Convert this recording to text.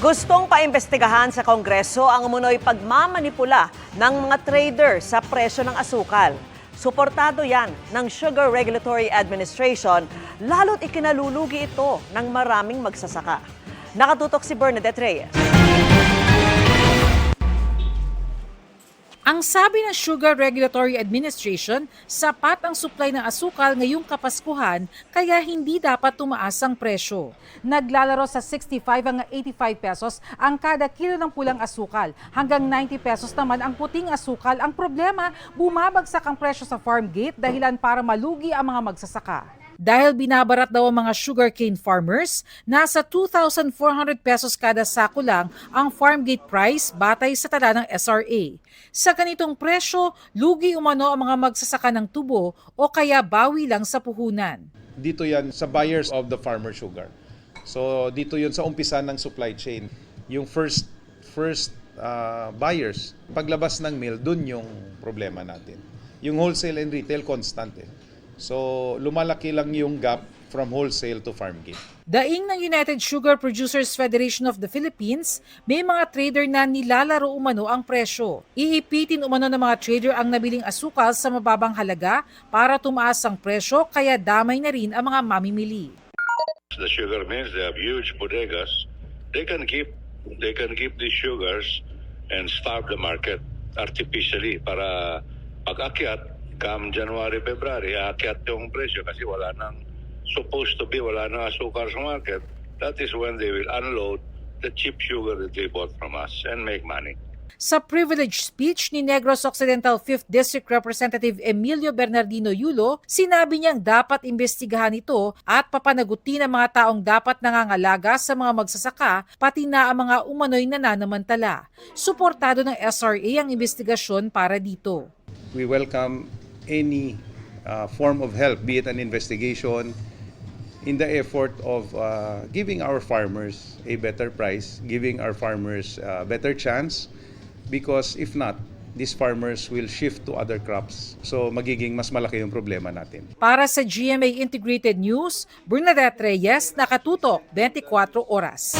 Gustong paimbestigahan sa Kongreso ang umunoy pagmamanipula ng mga trader sa presyo ng asukal. Suportado yan ng Sugar Regulatory Administration, lalo't ikinalulugi ito ng maraming magsasaka. Nakatutok si Bernadette Reyes. Ang sabi ng Sugar Regulatory Administration, sapat ang supply ng asukal ngayong Kapaskuhan kaya hindi dapat tumaas ang presyo. Naglalaro sa 65 hanggang 85 pesos ang kada kilo ng pulang asukal. Hanggang 90 pesos naman ang puting asukal. Ang problema, bumabagsak ang presyo sa farm gate dahilan para malugi ang mga magsasaka. Dahil binabarat daw ang mga sugarcane farmers, nasa 2,400 pesos kada sako lang ang farm gate price batay sa tala ng SRA. Sa ganitong presyo, lugi umano ang mga magsasaka ng tubo o kaya bawi lang sa puhunan. Dito yan sa buyers of the farmer sugar. So dito yun sa umpisa ng supply chain. Yung first buyers, paglabas ng mill, dun yung problema natin. Yung wholesale and retail, constant eh. So, lumalaki lang yung gap from wholesale to farm gate. Daing ng United Sugar Producers Federation of the Philippines, may mga trader na nilalaro umano ang presyo. Iipitin umano ng mga trader ang nabiling asukal sa mababang halaga para tumaas ang presyo kaya damay na rin ang mga mamimili. The sugar mills, they have huge bodegas. They can keep these sugars and starve the market artificially para pag-akyat come January, February, aakyat yung presyo kasi wala nang asukar sa market. That is when they will unload the cheap sugar that they bought from us and make money. Sa privilege speech ni Negros Occidental 5th District Representative Emilio Bernardino Yulo, sinabi niyang dapat imbestigahan ito at papanagutin ang mga taong dapat nangangalaga sa mga magsasaka, pati na ang mga umano'y nananamantala. Suportado ng SRA ang investigasyon para dito. We welcome any form of help, be it an investigation, in the effort of giving our farmers a better price, giving our farmers a better chance, because if not, these farmers will shift to other crops. So magiging mas malaki yung problema natin. Para sa GMA Integrated News, Bernadette Reyes, Nakatutok, 24 Oras.